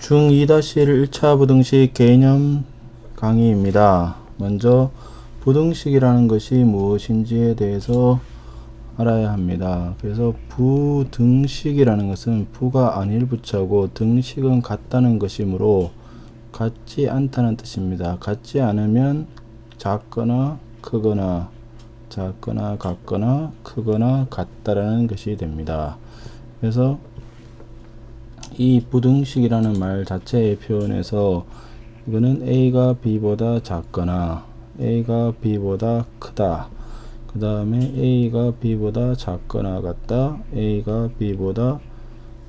중2-1 1차 부등식 개념 강의입니다. 먼저 부등식이라는 것이 무엇인지에 대해서 알아야 합니다. 그래서 부등식이라는 것은 부가 아닐부차고 등식은 같다는 것이므로 같지 않다는 뜻입니다. 같지 않으면 작거나 크거나 작거나 같거나 크거나 같다라는 것이 됩니다. 그래서 이 부등식이라는 말 자체의 표현에서 이거는 A가 B보다 작거나 A가 B보다 크다, 그 다음에 A가 B보다 작거나 같다, A가 B보다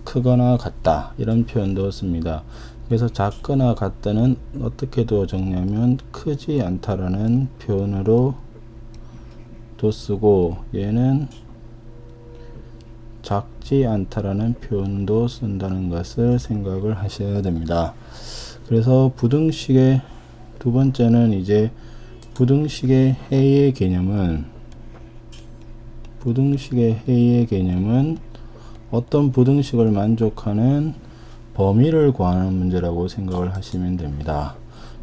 크거나 같다, 이런 표현도 씁니다. 그래서 작거나 같다는 어떻게 도 적냐면 크지 않다라는 표현으로 도 쓰고, 얘는 작지 않다라는 표현도 쓴다는 것을 생각을 하셔야 됩니다. 그래서 부등식의 두 번째는 이제 부등식의 해의 개념은 어떤 부등식을 만족하는 범위를 구하는 문제라고 생각을 하시면 됩니다.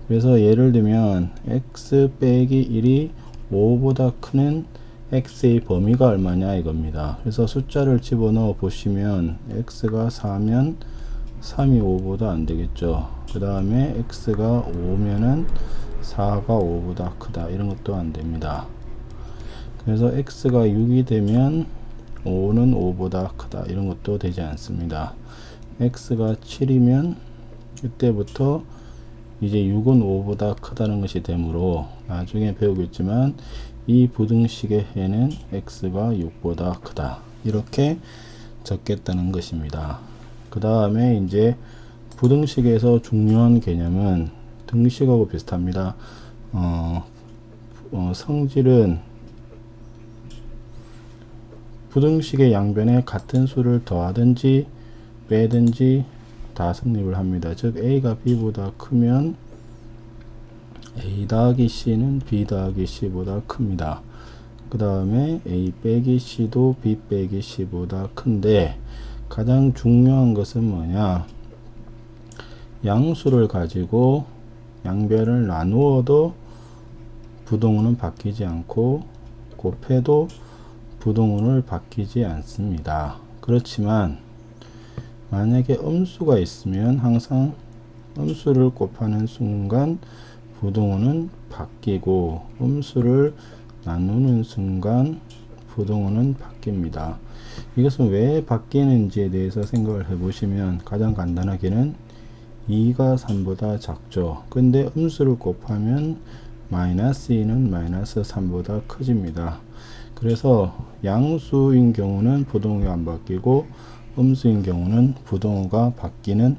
그래서 예를 들면 x 빼기 1이 5보다 크는 x의 범위가 얼마냐 이겁니다. 그래서 숫자를 집어넣어 보시면 x가 4면 3이 5보다 안 되겠죠. 그 다음에 x가 5면은 4가 5보다 크다, 이런 것도 안 됩니다. 그래서 x가 6이 되면 5는 5보다 크다, 이런 것도 되지 않습니다. x가 7이면 이때부터 이제 6은 5보다 크다는 것이 되므로 나중에 배우겠지만 이 부등식의 해는 x가 6보다 크다, 이렇게 적겠다는 것입니다. 그 다음에 이제 부등식에서 중요한 개념은 등식하고 비슷합니다. 성질은 부등식의 양변에 같은 수를 더하든지 빼든지 다 성립을 합니다. 즉 A가 B보다 크면 A 더하기 C는 B 더하기 C보다 큽니다. 그 다음에 A 빼기 C도 B 빼기 C보다 큰데, 가장 중요한 것은 뭐냐, 양수를 가지고 양변을 나누어도 부동호는 바뀌지 않고 곱해도 부동호는 바뀌지 않습니다. 그렇지만 만약에 음수가 있으면 항상 음수를 곱하는 순간 부동호는 바뀌고 음수를 나누는 순간 부동호는 바뀝니다. 이것은 왜 바뀌는지에 대해서 생각을 해보시면 가장 간단하게는 2가 3보다 작죠. 근데 음수를 곱하면 마이너스 2는 마이너스 3보다 커집니다. 그래서 양수인 경우는 부동호가 안 바뀌고 음수인 경우는 부동호가 바뀌는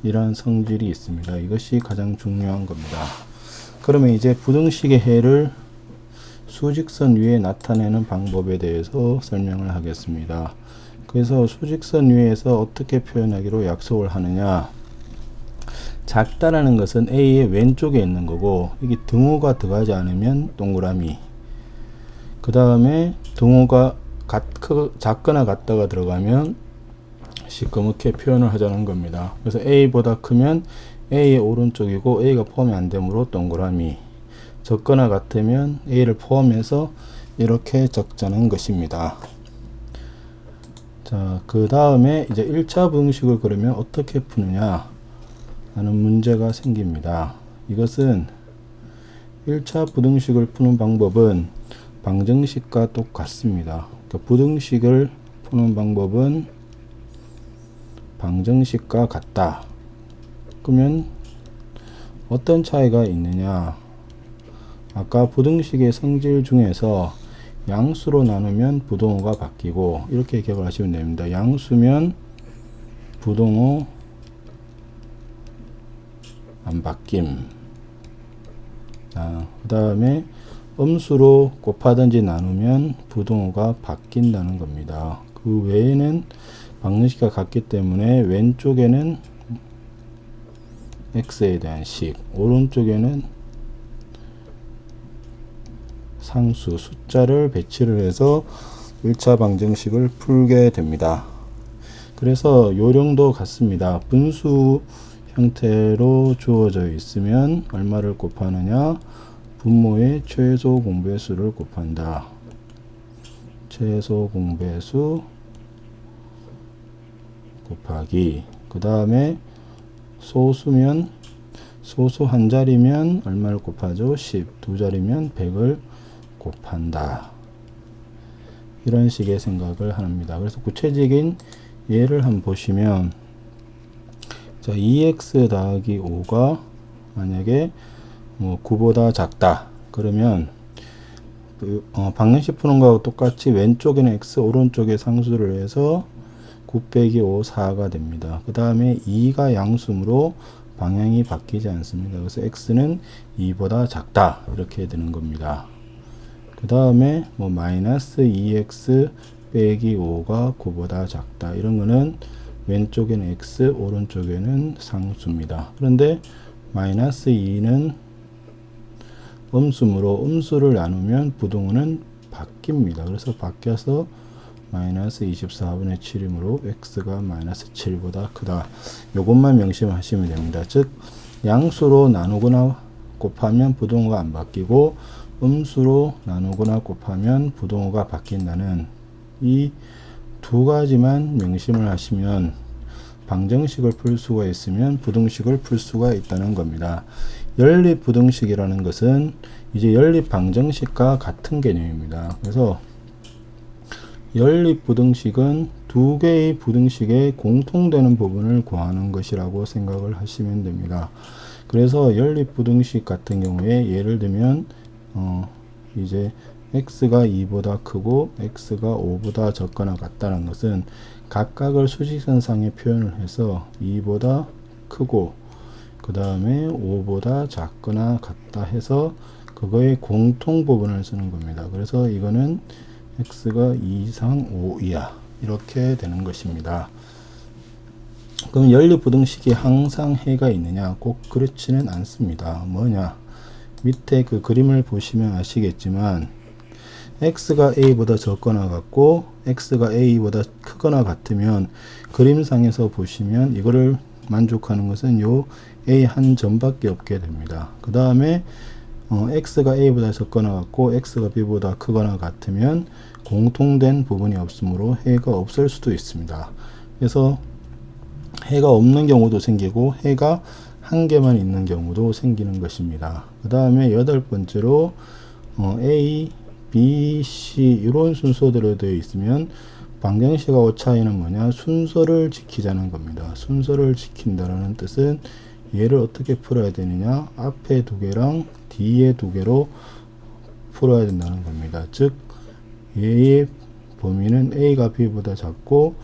이러한 성질이 있습니다. 이것이 가장 중요한 겁니다. 그러면 이제 부등식의 해를 수직선 위에 나타내는 방법에 대해서 설명을 하겠습니다. 그래서 수직선 위에서 어떻게 표현하기로 약속을 하느냐, 작다라는 것은 A의 왼쪽에 있는 거고, 이게 등호가 들어가지 않으면 동그라미, 그 다음에 등호가 작거나 같다가 들어가면 시커멓게 표현을 하자는 겁니다. 그래서 A보다 크면 A의 오른쪽이고 A가 포함이 안 되므로 동그라미, 적거나 같으면 A를 포함해서 이렇게 적자는 것입니다. 자, 그 다음에 이제 1차 부등식을 그러면 어떻게 푸느냐 하는 문제가 생깁니다. 이것은 1차 부등식을 푸는 방법은 방정식과 똑같습니다. 그러니까 부등식을 푸는 방법은 방정식과 같다. 그러면 어떤 차이가 있느냐, 아까 부등식의 성질 중에서 양수로 나누면 부동호가 바뀌고, 이렇게 기억을 하시면 됩니다. 양수면 부동호 안 바뀜. 그 다음에 음수로 곱하든지 나누면 부동호가 바뀐다는 겁니다. 그 외에는 방정식과 같기 때문에 왼쪽에는 x에 대한 식, 오른쪽에는 상수, 숫자를 배치를 해서 1차 방정식을 풀게 됩니다. 그래서 요령도 같습니다. 분수 형태로 주어져 있으면 얼마를 곱하느냐? 분모의 최소 공배수를 곱한다. 최소 공배수 곱하기, 그 다음에 소수면, 소수 한 자리면 얼마를 곱하죠? 10, 두 자리면 100을 곱한다. 이런 식의 생각을 합니다. 그래서 구체적인 예를 한번 보시면, 자, 2x 더하기 5가 만약에 뭐 9보다 작다. 그러면 방정식 푸는 거하고 똑같이 왼쪽에는 x, 오른쪽에 상수를 해서 9 빼기 5, 4가 됩니다. 그 다음에 2가 양수므로 방향이 바뀌지 않습니다. 그래서 x는 2보다 작다. 이렇게 되는 겁니다. 그 다음에 뭐 마이너스 2x 빼기 5가 9보다 작다. 이런 거는 왼쪽에는 x, 오른쪽에는 상수입니다. 그런데 마이너스 2는 음수므로 음수를 나누면 부동호는 바뀝니다. 그래서 바뀌어서 마이너스 24분의 7이므로 x가 마이너스 7보다 크다. 요것만 명심하시면 됩니다. 즉 양수로 나누거나 곱하면 부동호가 안 바뀌고 음수로 나누거나 곱하면 부동호가 바뀐다는 이 두 가지만 명심을 하시면 방정식을 풀 수가 있으면 부등식을 풀 수가 있다는 겁니다. 연립 부등식이라는 것은 이제 연립 방정식과 같은 개념입니다. 그래서 연립 부등식은 두 개의 부등식에 공통되는 부분을 구하는 것이라고 생각을 하시면 됩니다. 그래서 연립 부등식 같은 경우에 예를 들면 이제 x가 2보다 크고 x가 5보다 적거나 같다는 것은 각각을 수직선상에 표현을 해서 2보다 크고 그 다음에 5보다 작거나 같다 해서 그거의 공통 부분을 쓰는 겁니다. 그래서 이거는 x가 2 이상 5 이하 이렇게 되는 것입니다. 그럼 연립부등식이 항상 해가 있느냐? 꼭 그렇지는 않습니다. 뭐냐? 밑에 그 그림을 보시면 아시겠지만 x가 a보다 적거나 같고 x가 a보다 크거나 같으면 그림상에서 보시면 이거를 만족하는 것은 요 a 한 점밖에 없게 됩니다. 그 다음에 x가 a보다 적거나 같고 x가 b보다 크거나 같으면 공통된 부분이 없으므로 해가 없을 수도 있습니다. 그래서 해가 없는 경우도 생기고 해가 한 개만 있는 경우도 생기는 것입니다. 그 다음에 여덟 번째로 a, b, c 이런 순서대로 되어 있으면 방정식하고 차이는 뭐냐? 순서를 지키자는 겁니다. 순서를 지킨다는 뜻은 얘를 어떻게 풀어야 되느냐? 앞에 두 개랑 뒤에 두 개로 풀어야 된다는 겁니다. 즉 얘의 범위는 a가 b보다 작고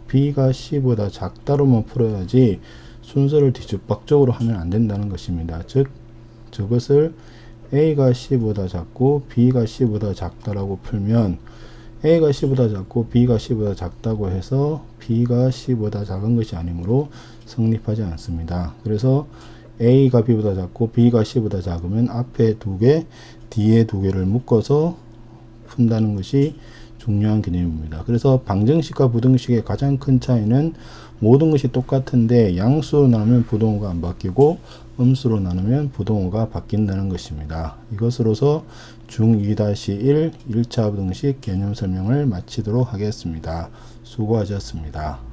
b가 c보다 작다로만 풀어야지 순서를 뒤죽박죽으로 하면 안 된다는 것입니다. 즉 저것을 a가 c보다 작고 b가 c보다 작다라고 풀면 a가 c보다 작고 b가 c보다 작다고 해서 b가 c보다 작은 것이 아니므로 성립하지 않습니다. 그래서 a가 b보다 작고 b가 c보다 작으면 앞에 두 개, 뒤에 두 개를 묶어서 푼다는 것이 중요한 개념입니다. 그래서 방정식과 부등식의 가장 큰 차이는 모든 것이 똑같은데 양수로 나누면 부동호가 안 바뀌고 음수로 나누면 부동호가 바뀐다는 것입니다. 이것으로서 중2-1 1차 부등식 개념 설명을 마치도록 하겠습니다. 수고하셨습니다.